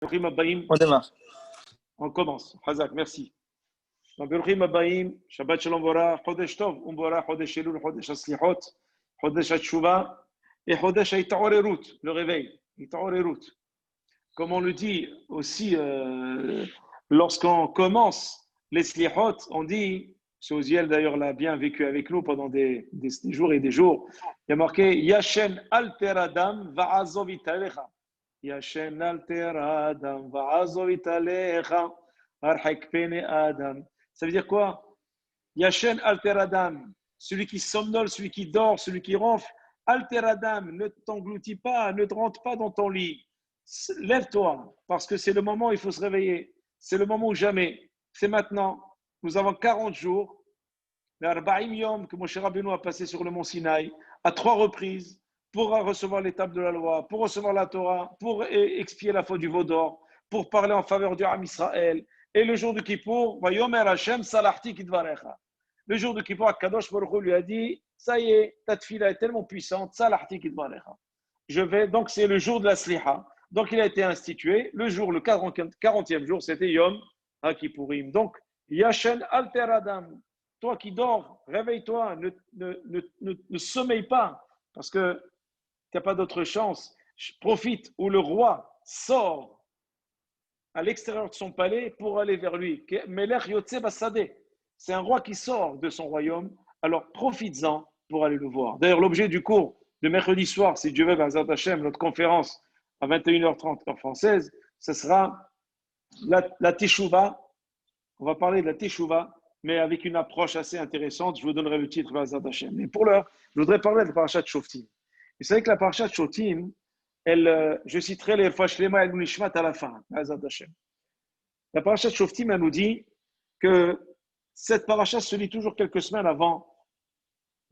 On démarre. On commence. Hazak, merci. Baruchim Abaim, Shabbat Shalom Vora, Chodesh Tov, Umbora, Chodesh Elul, Chodesh Aslichot, Chodesh Hatshuva et Chodesh Haïtaorerut, le réveil. Haïtaorerut. Comme on le dit aussi lorsqu'on commence les Slichot, on dit, Soziel d'ailleurs l'a bien vécu avec nous pendant des jours et des jours, il y a marqué Yashen Alter Adam Va'azov Italecha. Yashen Alter Adam Va'azov Italecha. Arhek Pene Adam. Ça veut dire quoi? Yashen Alter Adam, celui qui somnole, celui qui dort, celui qui ronfle. Alter Adam, ne t'engloutis pas, ne te rentre pas dans ton lit. Lève-toi, parce que c'est le moment où il faut se réveiller. C'est le moment où jamais. C'est maintenant. Nous avons 40 jours, l'Arba'im Yom que Moshe Rabbeinu a passé sur le mont Sinaï, à 3 reprises, pour recevoir l'étape de la loi, pour recevoir la Torah, pour expier la faute du veau d'or, pour parler en faveur du Ham Israël. Et le jour de Kippour, Vayomer Hashem Salahti Kidvarecha. Le jour de Kippour, Kadosh Baruch Hu lui a dit, ça y est, ta tefila est tellement puissante, Salahti Kidvarecha. Donc c'est le jour de la Sliha. Donc il a été institué. Le jour, le 40e jour, c'était Yom HaKippourim. Donc, Yashen Alter Adam, toi qui dors, réveille-toi, ne sommeille pas, parce que tu n'as pas d'autre chance. Profite où le roi sort à l'extérieur de son palais pour aller vers lui. C'est un roi qui sort de son royaume, alors profites-en pour aller le voir. D'ailleurs, l'objet du cours de mercredi soir, si Dieu veut, B'ezrat Hashem, notre conférence à 21h30 heure française, ce sera la Teshuvah. On va parler de la Teshuvah, mais avec une approche assez intéressante. Je vous donnerai le titre B'ezrat Hashem. Mais pour l'heure, je voudrais parler de la parashat Shoftim. Vous savez que la parashat Shoftim, je citerai les Fashlema El Nishmat à la fin. La parashat Shoftim, elle nous dit que cette parashat se lit toujours quelques semaines avant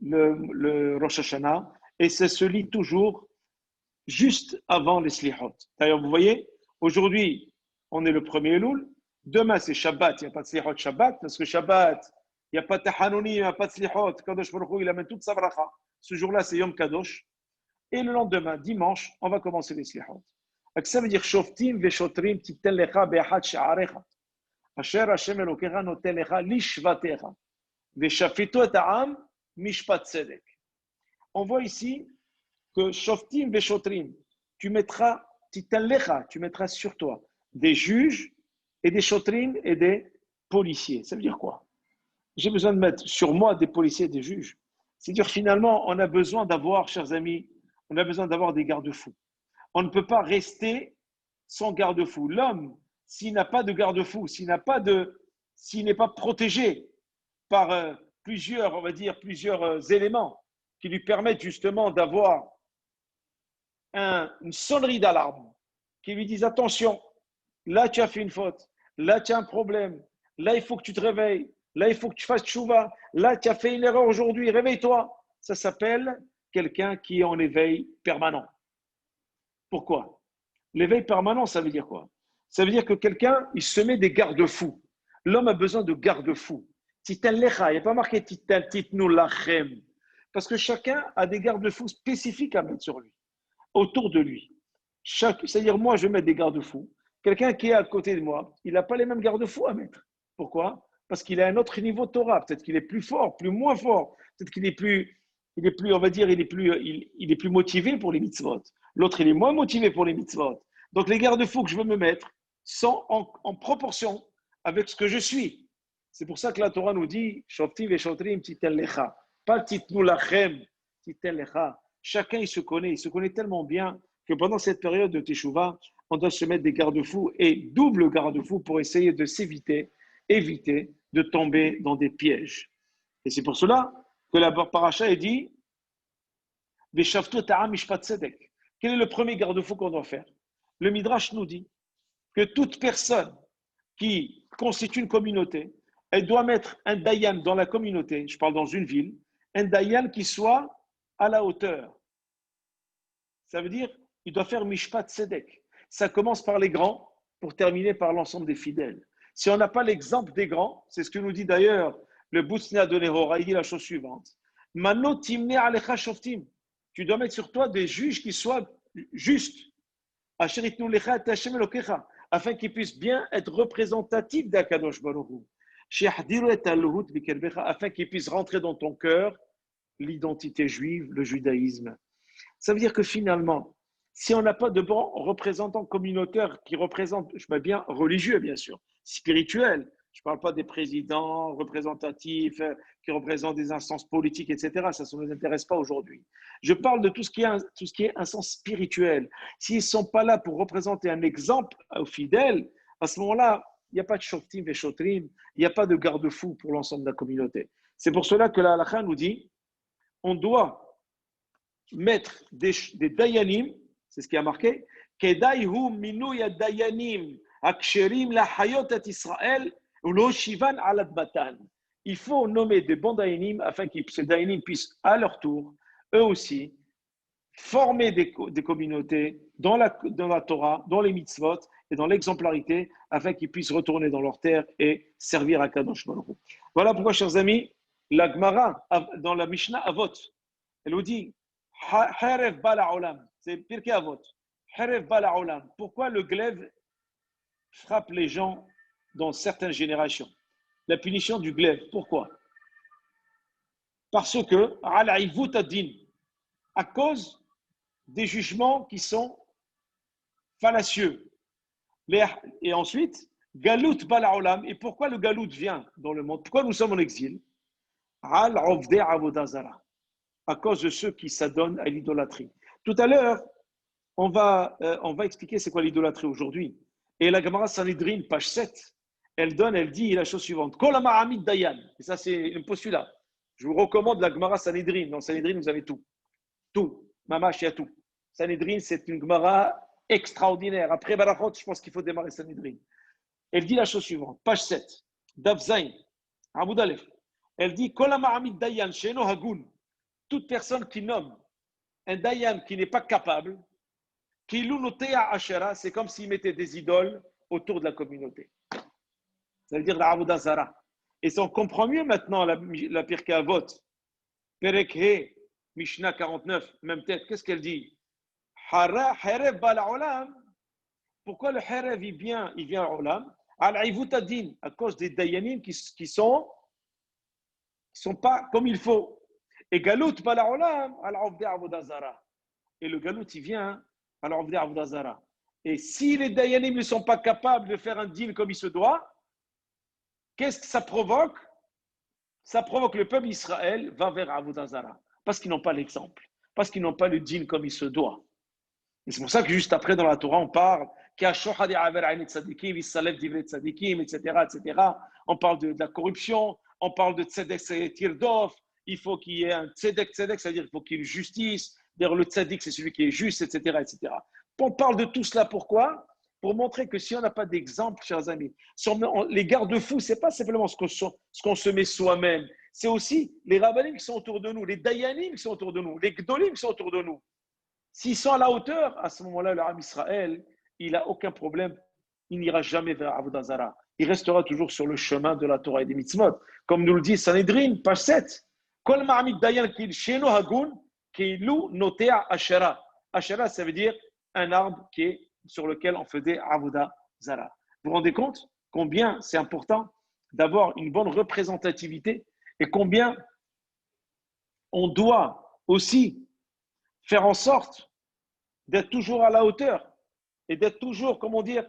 le Rosh Hashanah et ça se lit toujours juste avant les Slihot. D'ailleurs, vous voyez, aujourd'hui, on est le 1er Elul. Demain, c'est Shabbat. Il n'y a pas de Slihot Shabbat parce que Shabbat, il n'y a pas de Tahanuni, il n'y a pas de Slihot. Kadosh Baruch Hu, il amène toute sa bracha. Ce jour-là, c'est Yom Kadosh. Et le lendemain, dimanche, on va commencer les Slihot. Ça veut dire Shoftim veshotrim titen lecha be'achat she'arecha. Asher Hashem Elokecha noten lecha lishvatecha. Veshafito et ha'am mishpat tzedek. On voit ici que Shoftim veshotrim, tu mettras titen lecha, tu mettras sur toi des juges et des shotrim et des policiers. Ça veut dire quoi? J'ai besoin de mettre sur moi des policiers et des juges. C'est-à-dire finalement, on a besoin d'avoir, chers amis, on a besoin d'avoir des garde-fous. On ne peut pas rester sans garde-fou. L'homme, s'il n'a pas de garde-fou, s'il n'est pas protégé par plusieurs éléments qui lui permettent justement d'avoir une sonnerie d'alarme, qui lui disent attention, là tu as fait une faute, là tu as un problème, là il faut que tu te réveilles, là il faut que tu fasses tchouva, là tu as fait une erreur aujourd'hui, réveille-toi. Ça s'appelle quelqu'un qui est en éveil permanent. Pourquoi? L'éveil permanent, ça veut dire quoi? Ça veut dire que quelqu'un, il se met des garde-fous. L'homme a besoin de garde-fous. Titan lecha, il n'y a pas marqué titan titnu lachem. Parce que chacun a des garde-fous spécifiques à mettre sur lui, autour de lui. C'est-à-dire, moi, je vais mettre des garde-fous. Quelqu'un qui est à côté de moi, il n'a pas les mêmes garde-fous à mettre. Pourquoi? Parce qu'il a un autre niveau de Torah. Peut-être qu'il est plus fort, plus moins fort. Peut-être qu'il est plus, on va dire, il est plus motivé pour les mitzvot. L'autre, il est moins motivé pour les mitzvot. Donc, les garde-fous que je veux me mettre sont en proportion avec ce que je suis. C'est pour ça que la Torah nous dit Shoftim et Shotrim titen lecha. Pas titnu lachem, titen lecha. Chacun, il se connaît tellement bien que pendant cette période de Teshuvah, on doit se mettre des garde-fous et double garde-fous pour essayer de éviter de tomber dans des pièges. Et c'est pour cela que la paracha est dit Veshaftu ta'am mishpat tzedek. Quel est le premier garde-fou qu'on doit faire? Le Midrash nous dit que toute personne qui constitue une communauté, elle doit mettre un dayan dans la communauté, je parle dans une ville, un dayan qui soit à la hauteur. Ça veut dire il doit faire mishpat tzedek. Ça commence par les grands pour terminer par l'ensemble des fidèles. Si on n'a pas l'exemple des grands, c'est ce que nous dit d'ailleurs le Boutzna de Nehora, il dit la chose suivante. Mano timne alecha shoftim. Tu dois mettre sur toi des juges qui soient justes. afin qu'ils puissent bien être représentatifs d'Akadosh Baruch Hu. Sheyahdiru et aluhut bikerbecha, afin qu'ils puissent rentrer dans ton cœur l'identité juive, le judaïsme. Ça veut dire que finalement, si on n'a pas de bons représentants communautaires qui représentent, je mets bien religieux, bien sûr, spirituels, je ne parle pas des présidents représentatifs qui représentent des instances politiques, etc. Ça ne nous intéresse pas aujourd'hui. Je parle de tout ce qui est un sens spirituel. S'ils ne sont pas là pour représenter un exemple aux fidèles, à ce moment-là, il n'y a pas de shoftim et shotrim, il n'y a pas de garde-fou pour l'ensemble de la communauté. C'est pour cela que la halakha nous dit, on doit mettre des dayanim, c'est ce qui a marqué, kedaihu minouya dayanim aksherim la hayot et Israël ou lo shivan alad batan. Il faut nommer des bons dayanim afin que ces dayanim puissent à leur tour, eux aussi, former des communautés dans la Torah, dans les mitzvot et dans l'exemplarité afin qu'ils puissent retourner dans leur terre et servir à Kadosh Baruch Hu. Voilà pourquoi, chers amis, la Gemara, dans la Mishnah Avot, elle nous dit Harev bala olam, c'est Pirkei Avot. Harev bala olam. Pourquoi le glaive frappe les gens dans certaines générations? La punition du glaive, pourquoi? Parce que, ala ivut adin, à cause des jugements qui sont fallacieux. Et ensuite, galout bala olam. Et pourquoi le galout vient dans le monde? Pourquoi nous sommes en exil? Al ovdei avodah zara, à cause de ceux qui s'adonnent à l'idolâtrie. Tout à l'heure, on va expliquer c'est quoi l'idolâtrie aujourd'hui. Et la Gemara Sanhedrin, page 7, elle dit la chose suivante. Kol ha'ma'amid dayan. Et ça, c'est un postulat. Je vous recommande la Gemara Sanhedrin. Dans Sanhedrin, vous avez tout. Tout. Mamash, il y a tout. Sanhedrin, c'est une Gemara extraordinaire. Après Barachot, je pense qu'il faut démarrer Sanhedrin. Elle dit la chose suivante. Page 7. Daf Zayn. Amoud Aleph. Elle dit Kol ha'ma'amid dayan, sheno hagun. Toute personne qui nomme un dayan qui n'est pas capable, qui l'unotea ashera, c'est comme s'il mettait des idoles autour de la communauté. Ça veut dire la avodah zara. Et si on comprend mieux maintenant la Pirkei Avot, Perek He, Mishnah 49, même tête, qu'est-ce qu'elle dit? Harev bala olam. Pourquoi le harev il vient à olam? Al-ivut adin, à cause des dayanim qui sont pas comme il faut. Et Galout, et le Galout, il vient à l'Ovdei Avodah Zara. Et si les Dayanim ne sont pas capables de faire un deal comme il se doit, qu'est-ce que ça provoque? Ça provoque le peuple d'Israël va vers Avodah Zara. Parce qu'ils n'ont pas l'exemple. Parce qu'ils n'ont pas le deal comme il se doit. Et c'est pour ça que juste après, dans la Torah, on parle etc. On parle de la corruption, on parle de tzedek tirdof. Il faut qu'il y ait un tzedek, c'est-à-dire qu'il faut qu'il y ait une justice. D'ailleurs, le tzedek, c'est celui qui est juste, etc., etc. On parle de tout cela, pourquoi? Pour montrer que si on n'a pas d'exemple, chers amis, les garde-fous, ce n'est pas simplement ce qu'on se met soi-même, c'est aussi les rabbanim qui sont autour de nous, les dayanim qui sont autour de nous, les gdolim qui sont autour de nous. S'ils sont à la hauteur, à ce moment-là, le Ram Israël, il n'a aucun problème, il n'ira jamais vers Avodah Zara. Il restera toujours sur le chemin de la Torah et des mitzvot. Comme nous le dit Sanhedrin, page 7. Kol ma'amid dayan kil sheno hagun kilu notea ashera. Ashera, ça veut dire un arbre sur lequel on faisait Avodah Zara. Vous vous rendez compte combien c'est important d'avoir une bonne représentativité et combien on doit aussi faire en sorte d'être toujours à la hauteur et d'être toujours, comment dire,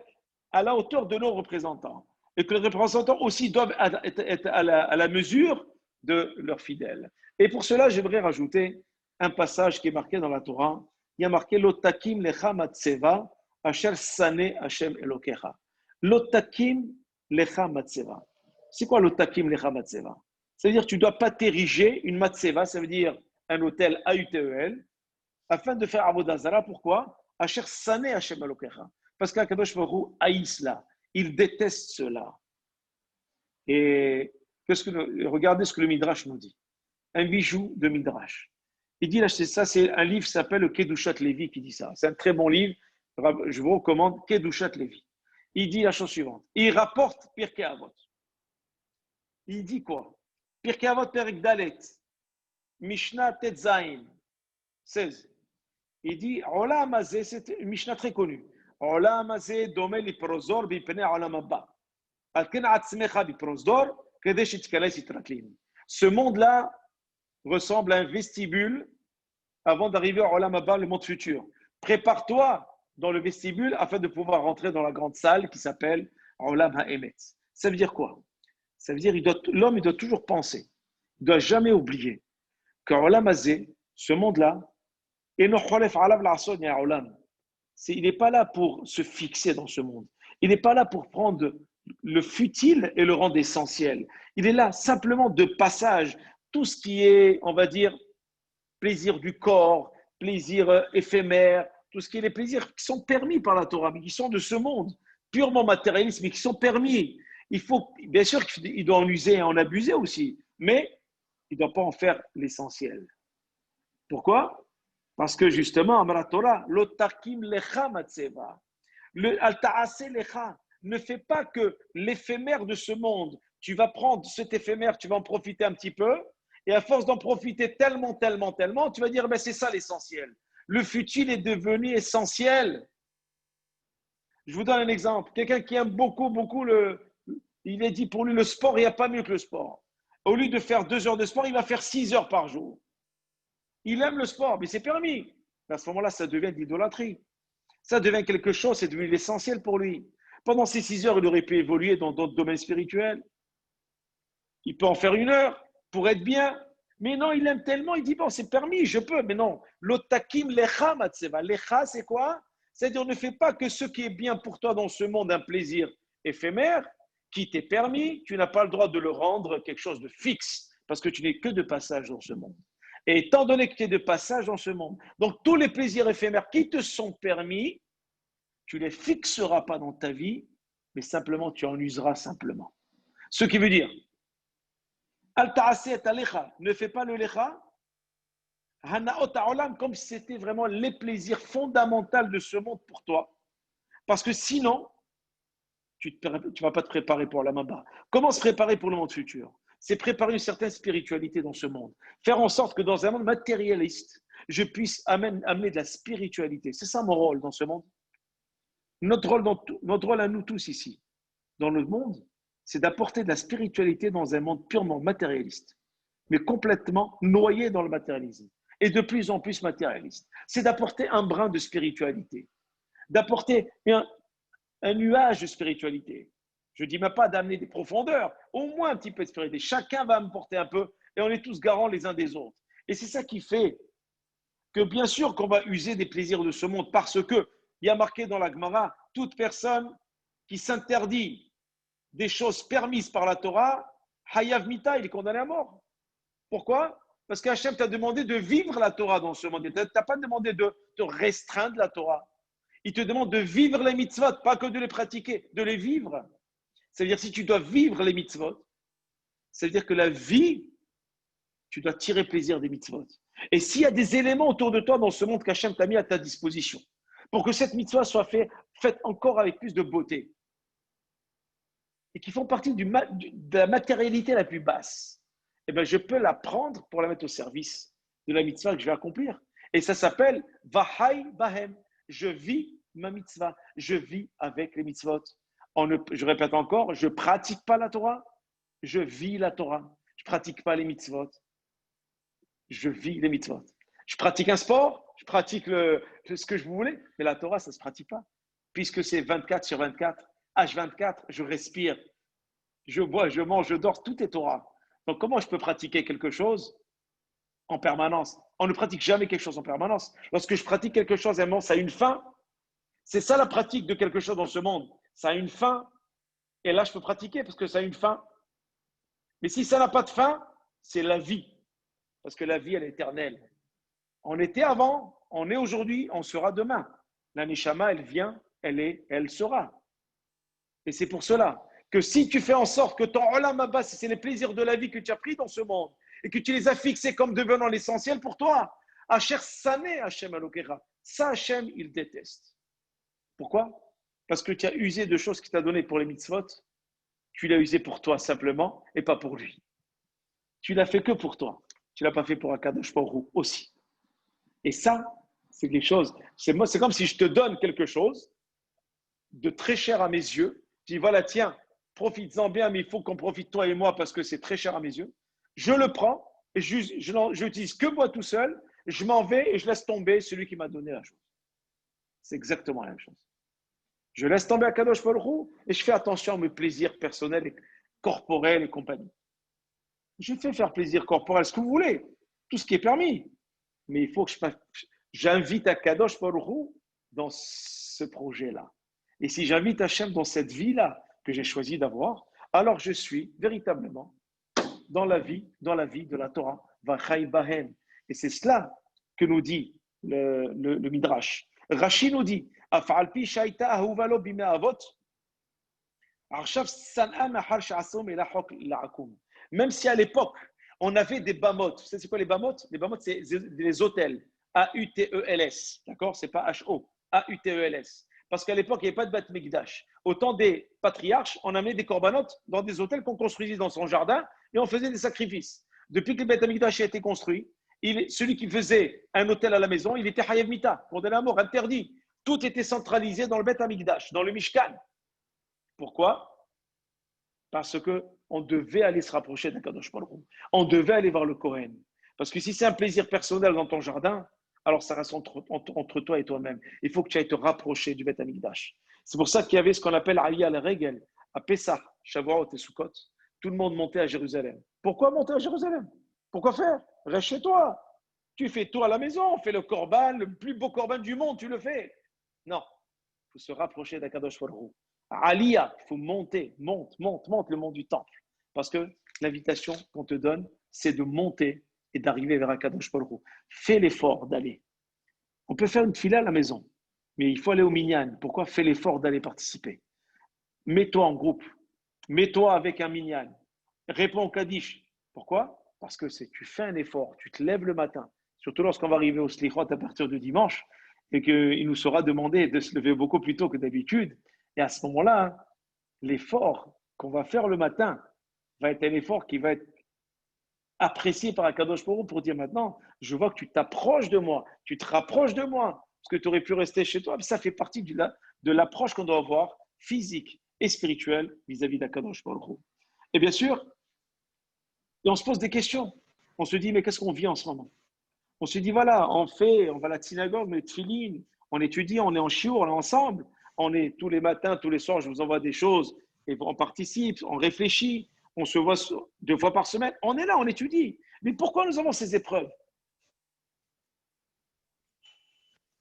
à la hauteur de nos représentants. Et que les représentants aussi doivent être à la mesure de leurs fidèles. Et pour cela, j'aimerais rajouter un passage qui est marqué dans la Torah. Il y a marqué Lotakim lecha matseva asher sane Hashem elokecha. Lotakim lecha matseva. C'est quoi Lotakim lecha matseva? C'est-à-dire tu ne dois pas t'ériger une matseva, ça veut dire un hôtel AUTEL, afin de faire Avodah Zara. Pourquoi? Asher sané Hashem elokecha. Parce qu'Akadosh Baruch Hu haït cela. Il déteste cela. Et regardez ce que le Midrash nous dit. Un bijou de Midrash. Il dit là, ça, c'est un livre qui s'appelle le Kedushat Levi qui dit ça. C'est un très bon livre. Je vous recommande Kedushat Levi. Il dit la chose suivante. Il rapporte Pirkei Avot. Il dit quoi? Pirkei Avot Perek Dalet, Mishnah Tetzain 16. Il dit Olam Hazeh, c'est une Mishnah très connue. עולם הזה דומה לפרוזדור מפני העולם הבא. על כן עצמך בפרוזדור, כדי שתיכנס יתרקלין. Ce monde-là ressemble à un vestibule avant d'arriver au Olam Haba, le monde futur. Prépare-toi dans le vestibule afin de pouvoir rentrer dans la grande salle qui s'appelle Olam HaEmet. Ça veut dire quoi? Ça veut dire que l'homme il doit toujours penser, il ne doit jamais oublier qu'en Olam Hazé, ce monde-là, il n'est pas là pour se fixer dans ce monde. Il n'est pas là pour prendre le futile et le rendre essentiel. Il est là simplement de passage. Tout ce qui est, on va dire, plaisir du corps, plaisir éphémère, tout ce qui est les plaisirs qui sont permis par la Torah, mais qui sont de ce monde, purement matérialistes, mais qui sont permis. Il faut, bien sûr qu'il doit en user et en abuser aussi, mais il ne doit pas en faire l'essentiel. Pourquoi? Parce que justement, Amara Torah, l'otakim lecha matzeva, le al-ta'ase lecha, ne fais pas que l'éphémère de ce monde, tu vas prendre cet éphémère, tu vas en profiter un petit peu, et à force d'en profiter tellement, tu vas dire, ben c'est ça l'essentiel. Le futile est devenu essentiel. Je vous donne un exemple. Quelqu'un qui aime beaucoup, il est dit pour lui, le sport, il n'y a pas mieux que le sport. Au lieu de faire 2 heures de sport, il va faire 6 heures par jour. Il aime le sport, mais c'est permis. À ce moment-là, ça devient de l'idolâtrie. Ça devient quelque chose, c'est devenu l'essentiel pour lui. Pendant ces 6 heures, il aurait pu évoluer dans d'autres domaines spirituels. Il peut en faire 1 heure pour être bien. Mais non, il aime tellement, il dit, bon, c'est permis, je peux. Mais non, l'otakim lecha matzeva. Lecha, c'est quoi? C'est-à-dire, ne fais pas que ce qui est bien pour toi dans ce monde, un plaisir éphémère, qui t'est permis, tu n'as pas le droit de le rendre quelque chose de fixe, parce que tu n'es que de passage dans ce monde. Et étant donné que tu es de passage dans ce monde, donc tous les plaisirs éphémères qui te sont permis, tu ne les fixeras pas dans ta vie, mais simplement tu en useras simplement. Ce qui veut dire, ne fais pas le lecha, comme si c'était vraiment les plaisirs fondamentaux de ce monde pour toi. Parce que sinon, tu ne vas pas te préparer pour la mamba. Comment se préparer pour le monde futur? C'est préparer une certaine spiritualité dans ce monde. Faire en sorte que dans un monde matérialiste, je puisse amener de la spiritualité. C'est ça mon rôle dans ce monde. Notre rôle à nous tous ici, dans le monde, c'est d'apporter de la spiritualité dans un monde purement matérialiste, mais complètement noyé dans le matérialisme, et de plus en plus matérialiste. C'est d'apporter un brin de spiritualité, d'apporter un nuage de spiritualité. Je ne dis même pas d'amener des profondeurs, au moins un petit peu de spiritualité. Chacun va me porter un peu, et on est tous garants les uns des autres. Et c'est ça qui fait que bien sûr qu'on va user des plaisirs de ce monde, parce que il y a marqué dans la Gemara, toute personne qui s'interdit des choses permises par la Torah, Hayav Mita, il est condamné à mort. Pourquoi? Parce qu'Hachem t'a demandé de vivre la Torah dans ce monde. Il ne t'a pas demandé de te restreindre la Torah. Il te demande de vivre les mitzvot, pas que de les pratiquer, de les vivre. C'est-à-dire, si tu dois vivre les mitzvot, c'est-à-dire que la vie, tu dois tirer plaisir des mitzvot. Et s'il y a des éléments autour de toi dans ce monde qu'Hachem t'a mis à ta disposition, pour que cette mitzvah soit faite encore avec plus de beauté, et qui font partie de la matérialité la plus basse, eh bien, je peux la prendre pour la mettre au service de la mitzvah que je vais accomplir. Et ça s'appelle Vahai Bahem. Je vis ma mitzvah. Je vis avec les mitzvot. Je répète encore, je ne pratique pas la Torah, je vis la Torah. Je ne pratique pas les mitzvot. Je vis les mitzvot. Je pratique un sport, je pratique ce que je voulais, mais la Torah, ça ne se pratique pas. Puisque c'est 24 sur 24, H24, je respire, je bois, je mange, je dors, tout est Torah. Donc comment je peux pratiquer quelque chose en permanence? On ne pratique jamais quelque chose en permanence. Lorsque je pratique quelque chose, ça a une fin. C'est ça la pratique de quelque chose dans ce monde. Ça a une fin, et là je peux pratiquer parce que ça a une fin. Mais si ça n'a pas de fin, c'est la vie. Parce que la vie, elle est éternelle. On était avant, on est aujourd'hui, on sera demain. La Neshama, elle vient, elle sera. Et c'est pour cela que si tu fais en sorte que ton Olam Haba, c'est les plaisirs de la vie que tu as pris dans ce monde, et que tu les as fixés comme devenant l'essentiel pour toi, Asher Sané Hachem Alokera, ça Hachem, il déteste. Pourquoi? Parce que tu as usé de choses qu'il t'a données pour les mitzvot, tu l'as usé pour toi simplement, et pas pour lui. Tu l'as fait que pour toi. Tu ne l'as pas fait pour Akadosh Baruch Hu aussi. Et ça, c'est quelque chose. C'est comme si je te donne quelque chose de très cher à mes yeux, je dis voilà, tiens, profites-en bien, mais il faut qu'on profite toi et moi parce que c'est très cher à mes yeux. Je le prends et je n'utilise que moi tout seul, je m'en vais et je laisse tomber celui qui m'a donné la chose. C'est exactement la même chose. Je laisse tomber à Kadosh Baruch Hu et je fais attention à mes plaisirs personnels et corporels et compagnie. Je fais faire plaisir corporel, ce que vous voulez, tout ce qui est permis. Mais il faut que j'invite à Kadosh Baruch Hu dans ce projet-là. Et si j'invite Hachem dans cette vie-là que j'ai choisi d'avoir, alors je suis véritablement dans la vie de la Torah. Vachai Bahem. Et c'est cela que nous dit le Midrash. Rashi nous dit Afalpi shaita ahuvalo bime avot. Même si à l'époque, on avait des bamot. Vous savez, c'est quoi les bamot? Les bamot, c'est des hôtels. A-U-T-E-L-S. D'accord? C'est pas H-O. A-U-T-E-L-S. Parce qu'à l'époque, il n'y avait pas de Bat Mikdash. Au temps des patriarches, on amenait des corbanotes dans des hôtels qu'on construisait dans son jardin et on faisait des sacrifices. Depuis que le Bat Mikdash a été construit, celui qui faisait un hôtel à la maison, il était Hayev Mita, condamné à mort, interdit. Tout était centralisé dans le Bet Mikdash, dans le Mishkan. Pourquoi? Parce qu'on devait aller se rapprocher d'un Kadosh Baruch Hu. On devait aller voir le Kohen. Parce que si c'est un plaisir personnel dans ton jardin, alors ça reste entre toi et toi-même. Il faut que tu ailles te rapprocher du Beth Amikdash. C'est pour ça qu'il y avait ce qu'on appelle Aliyah al-Regel, à Pessah, Shavuot et Sukkot. Tout le monde montait à Jérusalem. Pourquoi monter à Jérusalem? Pourquoi faire? Reste chez toi. Tu fais tout à la maison. Fais le korban, le plus beau korban du monde, tu le fais. Non, il faut se rapprocher d'Akadosh Baruch Hu. Aliyah, il faut monter, monte le mont du temple. Parce que l'invitation qu'on te donne, c'est de monter et d'arriver vers Akadosh Baruch Hu. Fais l'effort d'aller. On peut faire une fila à la maison, mais il faut aller au minyan. Pourquoi? Fais l'effort d'aller participer. Mets-toi en groupe. Mets-toi avec un minyan. Réponds au Kaddish. Pourquoi? Parce que tu fais un effort, tu te lèves le matin, surtout lorsqu'on va arriver au Slichot à partir de dimanche, et qu'il nous sera demandé de se lever beaucoup plus tôt que d'habitude. Et à ce moment-là, l'effort qu'on va faire le matin va être un effort qui va être apprécié par Akadosh Baruch Hu pour dire maintenant, je vois que tu t'approches de moi, tu te rapproches de moi, parce que tu aurais pu rester chez toi. Ça fait partie de l'approche qu'on doit avoir, physique et spirituelle, vis-à-vis d'Akadosh Baruch Hu. Et bien sûr, on se pose des questions. On se dit, mais qu'est-ce qu'on vit en ce moment? On se dit, voilà, on va à la synagogue, on met tefillin, on étudie, on est en chiour, on est ensemble, on est tous les matins, tous les soirs, je vous envoie des choses, et on participe, on réfléchit, on se voit 2 fois par semaine, on est là, on étudie. Mais pourquoi nous avons ces épreuves?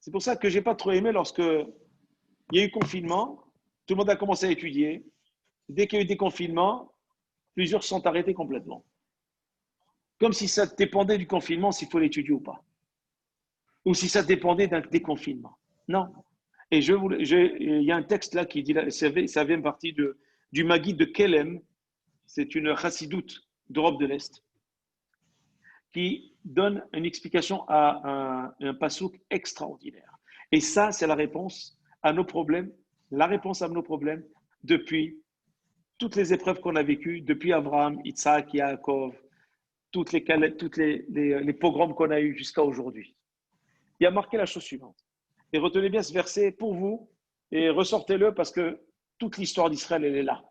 C'est pour ça que je n'ai pas trop aimé lorsque il y a eu confinement, tout le monde a commencé à étudier. Dès qu'il y a eu des confinements, plusieurs sont arrêtés complètement. Comme si ça dépendait du confinement, s'il faut l'étudier ou pas. Ou si ça dépendait d'un déconfinement. Non. Et il y a un texte là qui dit, ça vient partie du Maguid de Kelem, c'est une chassidoute d'Europe de l'Est, qui donne une explication à un pasouk extraordinaire. Et ça, c'est la réponse à nos problèmes, depuis toutes les épreuves qu'on a vécues, depuis Abraham, Isaac, Yaakov, toutes les pogroms qu'on a eus jusqu'à aujourd'hui. Il a marqué la chose suivante. Et retenez bien ce verset pour vous et ressortez-le parce que toute l'histoire d'Israël, elle est là.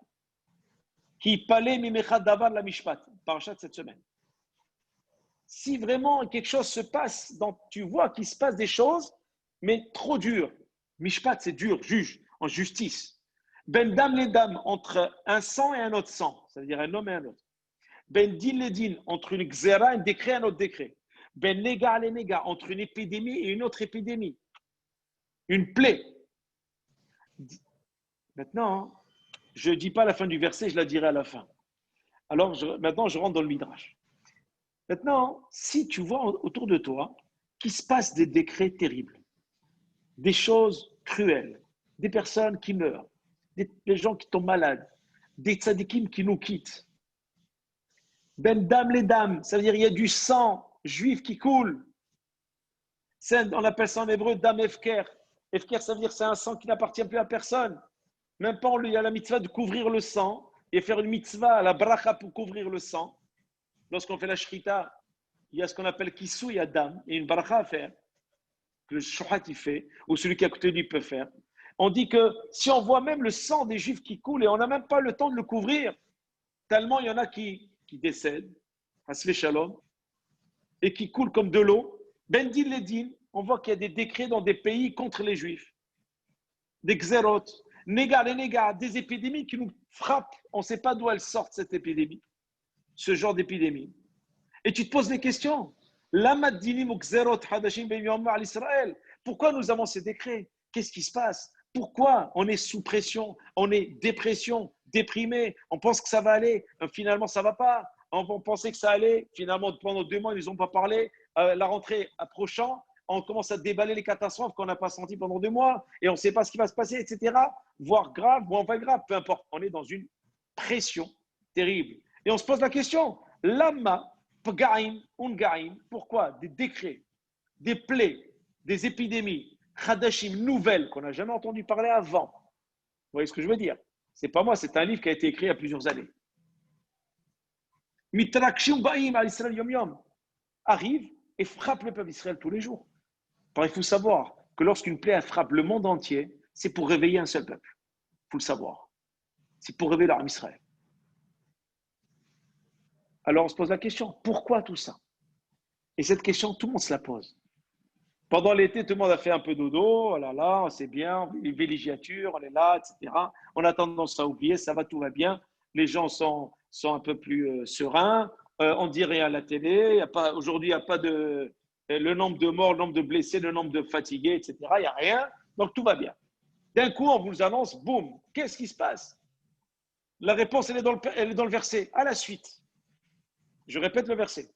Qui palait mimecha davar la mishpat, parachat cette semaine. Si vraiment quelque chose se passe, tu vois qu'il se passe des choses, mais trop dures. Mishpat, c'est dur, juge, en justice. Ben dam les dames, entre un sang et un autre sang, c'est-à-dire un homme et un autre. Ben din les din, entre une xéra, un décret et un autre décret. Ben nega les nega, entre une épidémie et une autre épidémie. Une plaie. Maintenant, je ne dis pas la fin du verset, je la dirai à la fin. Alors, maintenant, je rentre dans le Midrash. Maintenant, si tu vois autour de toi qu'il se passe des décrets terribles, des choses cruelles, des personnes qui meurent, des gens qui tombent malades, des tzadikim qui nous quittent, ben dam les dames, ça veut dire il y a du sang juif qui coule. On appelle ça en hébreu dam efker. Efker, ça veut dire c'est un sang qui n'appartient plus à personne. Même pas, il y a la mitzvah de couvrir le sang et faire une mitzvah, la bracha pour couvrir le sang. Lorsqu'on fait la shrita, il y a ce qu'on appelle kisui adam et une bracha à faire, que le shohat il fait, ou celui qui est à côté de lui peut faire. On dit que si on voit même le sang des Juifs qui coule et on n'a même pas le temps de le couvrir, tellement il y en a qui décèdent, Hasvé Shalom, et qui coulent comme de l'eau. Ben Din Ledin, on voit qu'il y a des décrets dans des pays contre les Juifs, des xérot, des épidémies qui nous frappent. On ne sait pas d'où elles sortent, cette épidémie, ce genre d'épidémie. Et tu te poses des questions. Pourquoi nous avons ces décrets? Qu'est-ce qui se passe? Pourquoi on est sous pression? On est dépression, déprimé. On pense que ça va aller. Finalement, ça ne va pas. On pensait que ça allait. Finalement, pendant 2 mois, ils n'ont pas parlé. La rentrée approchant, on commence à déballer les catastrophes qu'on n'a pas senties pendant 2 mois. Et on ne sait pas ce qui va se passer, etc. Voire grave, voire pas grave. Peu importe. On est dans une pression terrible. Et on se pose la question. Lama, Pgaim, Ungaim, pourquoi des décrets, des plaies, des épidémies, Khadashim, nouvelles, qu'on n'a jamais entendu parler avant. Vous voyez ce que je veux dire? C'est pas moi, c'est un livre qui a été écrit il y a plusieurs années. Mitrakshim Baim al Israël Yom Yom arrive et frappe le peuple d'Israël tous les jours. Alors, il faut savoir que lorsqu'une plaie frappe le monde entier, c'est pour réveiller un seul peuple. Il faut le savoir. C'est pour réveiller l'armée Israël. Alors on se pose la question, pourquoi tout ça? Et cette question, tout le monde se la pose. Pendant l'été, tout le monde a fait un peu dodo, oh là là, c'est bien, les villégiatures, on est là, etc. On a tendance à oublier, ça va, tout va bien. Les gens sont un peu plus sereins. On dit rien à la télé. Aujourd'hui, il n'y a pas de le nombre de morts, le nombre de blessés, le nombre de fatigués, etc. Il n'y a rien. Donc tout va bien. D'un coup, on vous annonce, boum, qu'est-ce qui se passe? La réponse, elle est dans le verset. À la suite. Je répète le verset.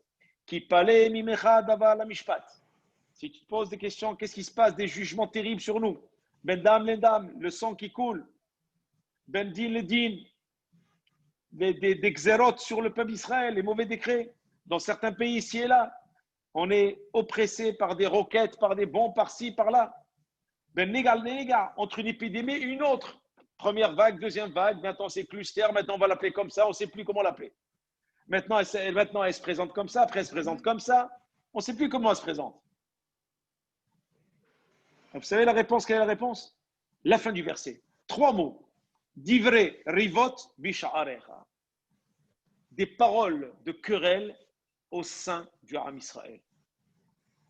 Ki paleh mimecha davar la mishpat. Si tu te poses des questions, qu'est-ce qui se passe? Des jugements terribles sur nous. Ben dam les dames, le sang qui coule. Ben din les din, des xérotes sur le peuple d'Israël, les mauvais décrets. Dans certains pays, ici et là, on est oppressé par des roquettes, par des bombes, par-ci, par-là. Ben négal, entre une épidémie et une autre. Première vague, deuxième vague, maintenant c'est cluster, maintenant on va l'appeler comme ça, on ne sait plus comment l'appeler. Maintenant, elle se présente comme ça, après elle se présente comme ça. On ne sait plus comment elle se présente. Vous savez la réponse? Quelle est la réponse? La fin du verset. 3 mots. Divrei rivot bisha'arecha. Des paroles de querelle au sein du Ham Israël.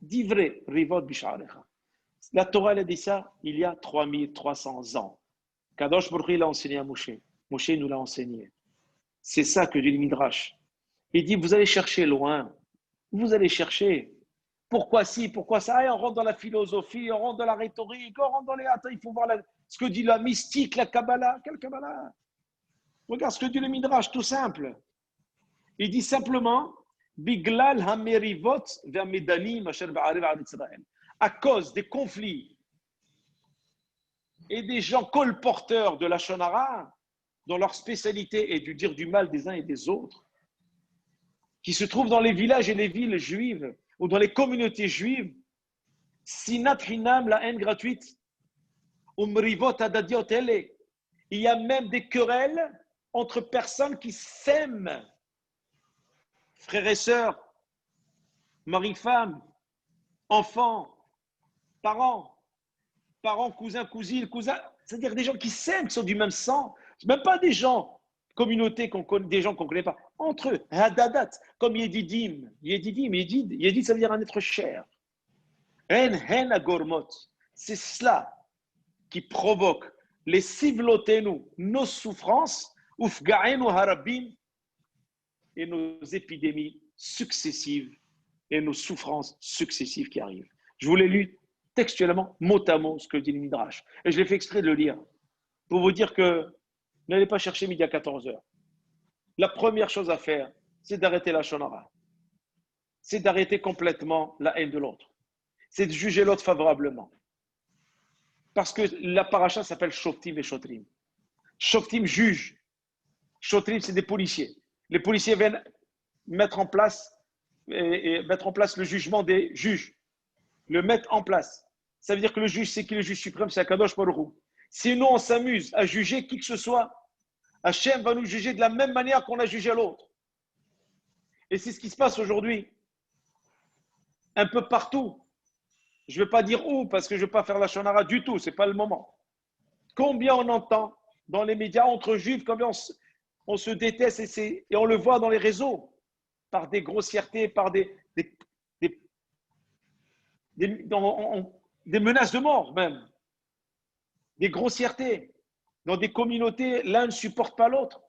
Divrei rivot bisha'arecha. La Torah, elle a dit ça il y a 3300 ans. Kadosh Baruch Hu l'a enseigné à Moshe. Moshe nous l'a enseigné. C'est ça que dit le Midrash. Il dit, vous allez chercher loin. Vous allez chercher. Pourquoi si, pourquoi ça? Et on rentre dans la philosophie, on rentre dans la rhétorique, on rentre dans les... Attends, il faut voir ce que dit la mystique, la Kabbalah. Quelle Kabbalah? Regarde ce que dit le Midrash, tout simple. Il dit simplement, Biglal hamerivot ve'amedanim asher ba'arev al Israël. À cause des conflits et des gens colporteurs de la Shonara, dont leur spécialité est de dire du mal des uns et des autres, qui se trouvent dans les villages et les villes juives ou dans les communautés juives, sinat hinam, la haine gratuite, umrivot adadiot ele. Il y a même des querelles entre personnes qui s'aiment, frères et sœurs, mari-femme, enfants, parents, cousins, cousines, c'est-à-dire des gens qui s'aiment, qui sont du même sang, même pas des gens, communautés qu'on connaît, des gens qu'on ne connaît pas, entre eux, hadadat, comme Yedidim, Yedid, ça veut dire un être cher. En agormot, c'est cela qui provoque les sivlotenu, nos souffrances, ufgaenu harabim, et nos épidémies successives et nos souffrances successives qui arrivent. Je vous l'ai lu textuellement, mot à mot, ce que dit le Midrash. Et je l'ai fait exprès de le lire pour vous dire que n'allez pas chercher midi à 14h. La première chose à faire, c'est d'arrêter la shonara. C'est d'arrêter complètement la haine de l'autre. C'est de juger l'autre favorablement. Parce que la paracha s'appelle Shoftim et Shotrim. Shoftim juge. Shotrim, c'est des policiers. Les policiers viennent mettre en place le jugement des juges. Le mettre en place. Ça veut dire que le juge, c'est qui le juge suprême? C'est Akadosh Baruch Hu. Si nous, on s'amuse à juger qui que ce soit, Hachem va nous juger de la même manière qu'on a jugé l'autre. Et c'est ce qui se passe aujourd'hui. Un peu partout. Je ne vais pas dire où, parce que je ne vais pas faire la shonara du tout, ce n'est pas le moment. Combien on entend dans les médias entre juifs, combien on se déteste et on le voit dans les réseaux, par des grossièretés, par des menaces de mort même, des grossièretés. Dans des communautés, l'un ne supporte pas l'autre.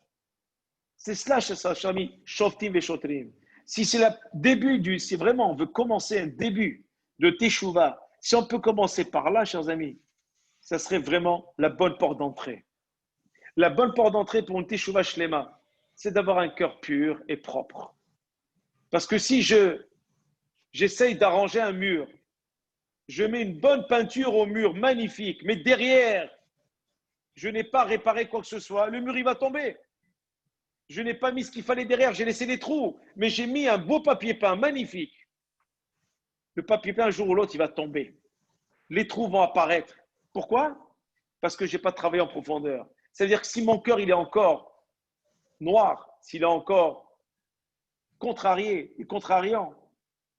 C'est cela, chers amis, shoftim et shotrim. Si c'est le début si vraiment on veut commencer un début de Teshuvah, si on peut commencer par là, chers amis, ça serait vraiment la bonne porte d'entrée. La bonne porte d'entrée pour une Teshuvah Shlema, c'est d'avoir un cœur pur et propre. Parce que si j'essaye d'arranger un mur, je mets une bonne peinture au mur, magnifique, mais derrière, je n'ai pas réparé quoi que ce soit, le mur il va tomber. Je n'ai pas mis ce qu'il fallait derrière, j'ai laissé des trous, mais j'ai mis un beau papier peint, magnifique. Le papier peint, un jour ou l'autre, il va tomber. Les trous vont apparaître. Pourquoi? Parce que je n'ai pas travaillé en profondeur. C'est-à-dire que si mon cœur il est encore noir, s'il est encore contrarié et contrariant,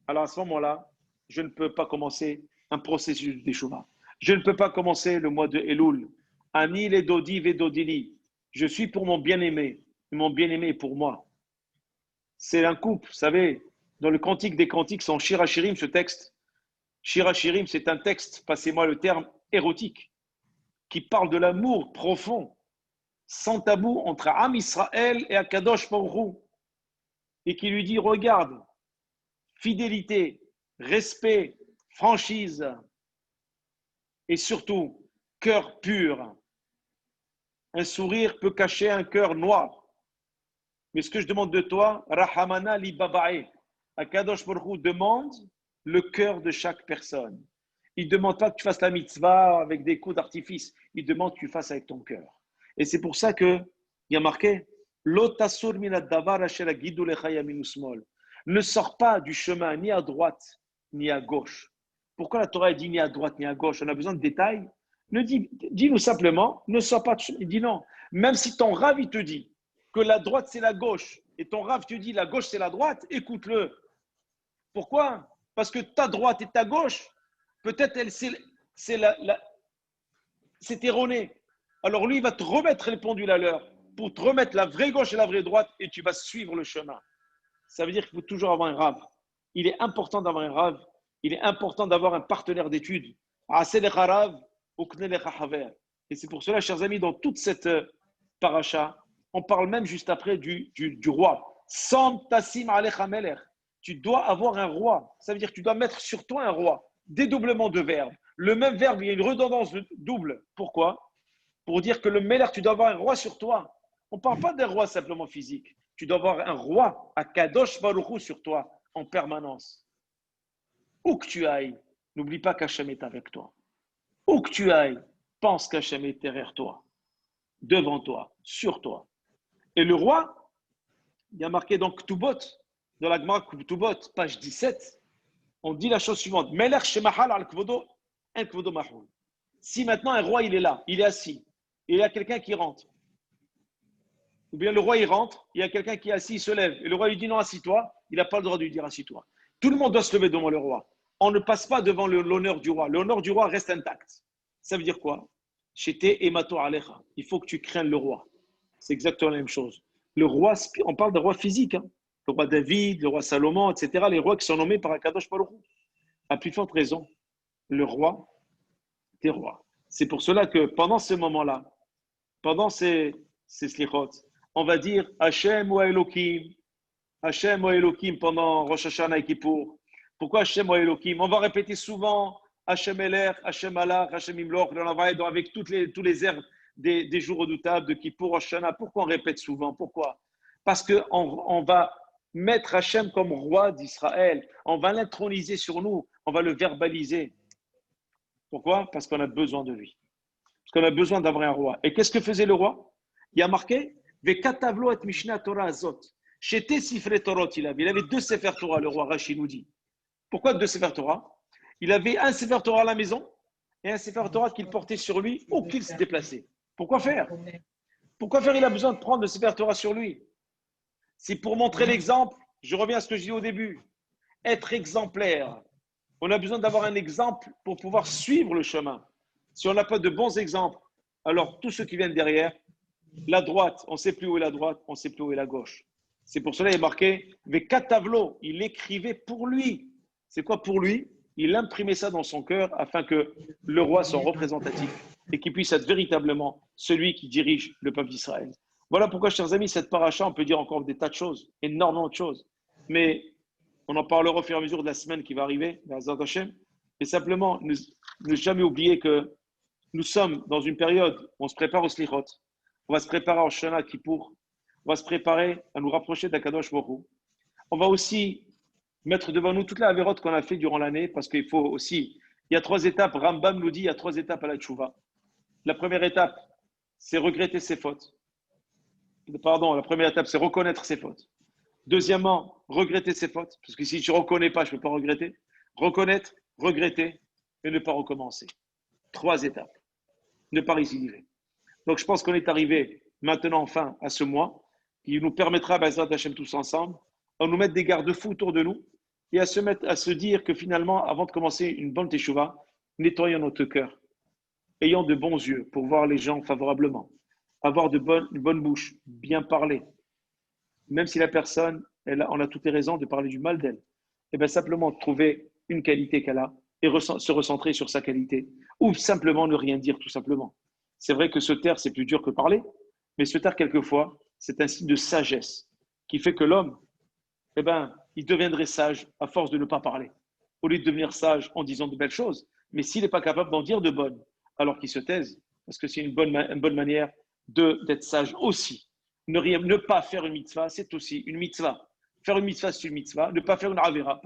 alors à ce moment-là, je ne peux pas commencer un processus d'échouement. Je ne peux pas commencer le mois de Elul. Ani le dodi ve dodili. Je suis pour mon bien-aimé. Mon bien-aimé est pour moi. C'est un couple, vous savez, dans le Cantique des Cantiques, son Shir HaShirim, ce texte. Shir HaShirim, c'est un texte, passez-moi le terme, érotique, qui parle de l'amour profond, sans tabou, entre Am Israël et Akadosh Baruch Hu, et qui lui dit, regarde, fidélité, respect, franchise, et surtout, cœur pur. Un sourire peut cacher un cœur noir. Mais ce que je demande de toi, Rahamana li babae, Akadosh Baruch Hu demande le cœur de chaque personne. Il ne demande pas que tu fasses la mitzvah avec des coups d'artifice. Il demande que tu fasses avec ton cœur. Et c'est pour ça qu'il y a marqué Lotasur minad davar asher agidu lecha yamin usmol. Ne sors pas du chemin ni à droite ni à gauche. Pourquoi la Torah dit ni à droite ni à gauche? On a besoin de détails. Dis-nous simplement, ne sors pas de chemin. Il dit non. Même si ton Rav il te dit que la droite c'est la gauche et ton Rav te dit la gauche c'est la droite, écoute-le. Pourquoi? Parce que ta droite et ta gauche, peut-être c'est erroné. Alors lui, il va te remettre les pendules à l'heure pour te remettre la vraie gauche et la vraie droite et tu vas suivre le chemin. Ça veut dire qu'il faut toujours avoir un Rav. Il est important d'avoir un Rav. Il est important d'avoir un partenaire d'études. Et c'est pour cela, chers amis, dans toute cette paracha, on parle même juste après du roi. Sam tassim alecha melech. Tu dois avoir un roi. Ça veut dire que tu dois mettre sur toi un roi. Dédoublement de verbe. Le même verbe, il y a une redondance double. Pourquoi? Pour dire que le melech, tu dois avoir un roi sur toi. On ne parle pas d'un roi simplement physique. Tu dois avoir un roi, à Kadosh Baruch Hu, sur toi, en permanence. Où que tu ailles, n'oublie pas qu'Hachem est avec toi. Où que tu ailles, pense qu'Hachem est derrière toi, devant toi, sur toi. Et le roi, il y a marqué dans Ktubot, dans la Gemara Ktubot, page 17, on dit la chose suivante. Melech shemahal al kvodo, en kvodo mahul. Si maintenant un roi, il est là, il est assis, et il y a quelqu'un qui rentre, ou bien le roi, il rentre, il y a quelqu'un qui est assis, il se lève, et le roi lui dit non, assis-toi, il n'a pas le droit de lui dire assis-toi. Tout le monde doit se lever devant le roi. On ne passe pas devant l'honneur du roi. L'honneur du roi reste intact. Ça veut dire quoi? Chete emato alecha. Il faut que tu craignes le roi. C'est exactement la même chose. Le roi, on parle d'un roi physique, hein. Le roi David, le roi Salomon, etc. Les rois qui sont nommés par Akadosh Baruch Hu. À plus forte raison, le roi des rois. C'est pour cela que pendant ce moment-là, pendant ces slichot, on va dire Hashem ou Elohim, Hashem ou Elohim pendant Rosh Hashanah et Kippour. Pourquoi Hashem ou Elohim? On va répéter souvent Hashem Eler, Hashem Allah, Hashem Imloch, avec tous les airs des jours redoutables de Kippour, Rosh Hashanah. Pourquoi on répète souvent? Pourquoi? Parce qu'on va mettre Hashem comme roi d'Israël. On va l'introniser sur nous. On va le verbaliser. Pourquoi? Parce qu'on a besoin de lui. Parce qu'on a besoin d'avoir un roi. Et qu'est-ce que faisait le roi? Il y a marqué Vekatavlo et Mishnah Torah Azot. Chété Sifre Torot, il avait 2 Sefer Torah, le roi Rashi nous dit. Pourquoi 2 Sefer Torah? Il avait un Sefer Torah à la maison et un Sefer Torah qu'il portait sur lui où qu'il se déplaçait. Pourquoi faire? Pourquoi faire? Il a besoin de prendre le Sefer Torah sur lui. C'est pour montrer l'exemple. Je reviens à ce que je dis au début. Être exemplaire. On a besoin d'avoir un exemple pour pouvoir suivre le chemin. Si on n'a pas de bons exemples, alors tous ceux qui viennent derrière, la droite, on ne sait plus où est la droite, on ne sait plus où est la gauche. C'est pour cela qu'il est marqué, Vekatavlo, il écrivait pour lui. C'est quoi pour lui? Il imprimait ça dans son cœur afin que le roi soit représentatif et qu'il puisse être véritablement celui qui dirige le peuple d'Israël. Voilà pourquoi, chers amis, cette paracha, on peut dire encore des tas de choses, énormément de choses. Mais on en parlera au fur et à mesure de la semaine qui va arriver, et simplement ne jamais oublier que nous sommes dans une période où on se prépare au Slichot, on va se préparer au Shana Kippour, on va se préparer à nous rapprocher d'Akadosh Baruch Hu. On va aussi mettre devant nous toute la avérote qu'on a fait durant l'année, parce qu'il faut aussi, il y a 3 étapes, Rambam nous dit, il y a 3 étapes à la tchouva. La première étape, c'est regretter ses fautes. Pardon, la première étape, c'est reconnaître ses fautes. Deuxièmement, regretter ses fautes, parce que si tu ne reconnais pas, je ne peux pas regretter. Reconnaître, regretter et ne pas recommencer. 3 étapes. Ne pas récidiver. Donc, je pense qu'on est arrivé maintenant, enfin, à ce mois qui nous permettra, Bezrat Hashem, tous ensemble, à nous mettre des garde-fous autour de nous et à se dire que finalement, avant de commencer une bonne teshuva, nettoyons notre cœur, ayons de bons yeux pour voir les gens favorablement, avoir une bonne bouche, bien parler, même si la personne, on a toutes les raisons de parler du mal d'elle, et bien simplement trouver une qualité qu'elle a et se recentrer sur sa qualité, ou simplement ne rien dire tout simplement. C'est vrai que se taire, c'est plus dur que parler, mais se taire quelquefois, c'est un signe de sagesse qui fait que l'homme, il deviendrait sage à force de ne pas parler, au lieu de devenir sage en disant de belles choses. Mais s'il n'est pas capable d'en dire de bonnes, alors qu'il se taise, parce que c'est une bonne manière d'être sage aussi. Ne pas faire une mitzvah, c'est aussi une mitzvah. Faire une mitzvah, c'est une mitzvah. Ne pas faire une avera,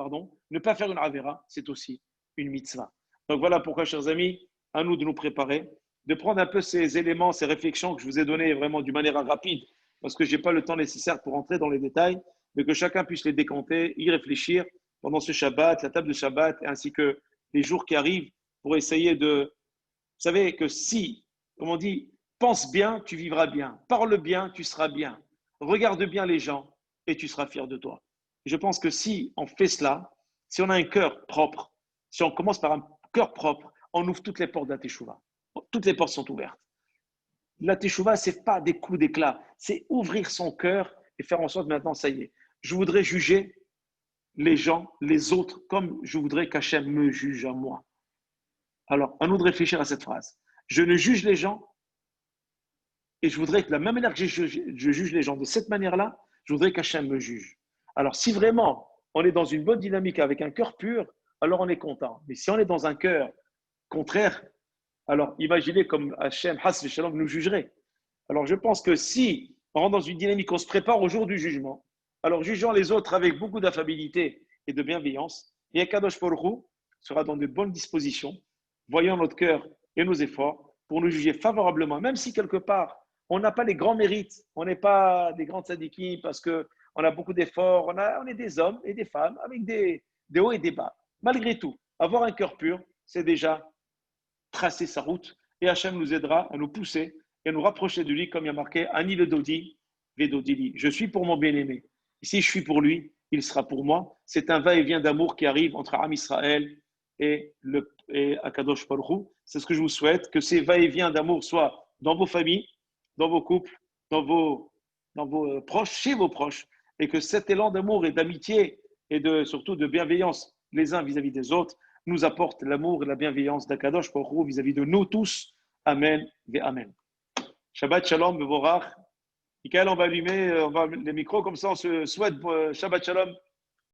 ne pas faire une avera, c'est aussi une mitzvah. Donc voilà pourquoi, chers amis, à nous de nous préparer, de prendre un peu ces éléments, ces réflexions que je vous ai données vraiment d'une manière rapide, parce que je n'ai pas le temps nécessaire pour entrer dans les détails, mais que chacun puisse les décompter, y réfléchir pendant ce Shabbat, la table de Shabbat, ainsi que les jours qui arrivent, pour essayer de... Vous savez que si, comme on dit, pense bien, tu vivras bien. Parle bien, tu seras bien. Regarde bien les gens et tu seras fier de toi. Je pense que si on fait cela, si on a un cœur propre, si on commence par un cœur propre, on ouvre toutes les portes de la Teshuvah. Toutes les portes sont ouvertes. La Teshuvah, ce n'est pas des coups d'éclat, c'est ouvrir son cœur et faire en sorte maintenant, ça y est, je voudrais juger les gens, les autres, comme je voudrais qu'Hachem me juge à moi. Alors, à nous de réfléchir à cette phrase. Je ne juge les gens et je voudrais que de la même manière que je juge les gens de cette manière-là, je voudrais qu'Hachem me juge. Alors, si vraiment on est dans une bonne dynamique avec un cœur pur, alors on est content. Mais si on est dans un cœur contraire, alors imaginez comme Hachem, Has Shalom, nous jugerait. Alors, je pense que si on rentre dans une dynamique, on se prépare au jour du jugement, alors jugeons les autres avec beaucoup d'affabilité et de bienveillance, et Akadosh Baruch Hu sera dans de bonnes dispositions, voyant notre cœur et nos efforts pour nous juger favorablement, même si quelque part, on n'a pas les grands mérites, on n'est pas des grands tzadikim parce qu'on a beaucoup d'efforts, on est des hommes et des femmes avec des hauts et des bas. Malgré tout, avoir un cœur pur, c'est déjà tracer sa route et Hachem nous aidera à nous pousser et à nous rapprocher de lui, comme il y a marqué Ani le Dodi, Vedodili. Je suis pour mon bien-aimé. Si je suis pour lui, il sera pour moi. C'est un va-et-vient d'amour qui arrive entre Am Israël et Akadosh Baruch Hu. C'est ce que je vous souhaite, que ces va-et-vient d'amour soient dans vos familles, dans vos couples, dans vos proches, chez vos proches, et que cet élan d'amour et d'amitié et surtout de bienveillance les uns vis-à-vis des autres nous apporte l'amour et la bienveillance d'Akadosh Baruch Hu vis-à-vis de nous tous. Amen et Amen. Shabbat Shalom, Bevorach. Michael, on va allumer les micros, comme ça on se souhaite Shabbat Shalom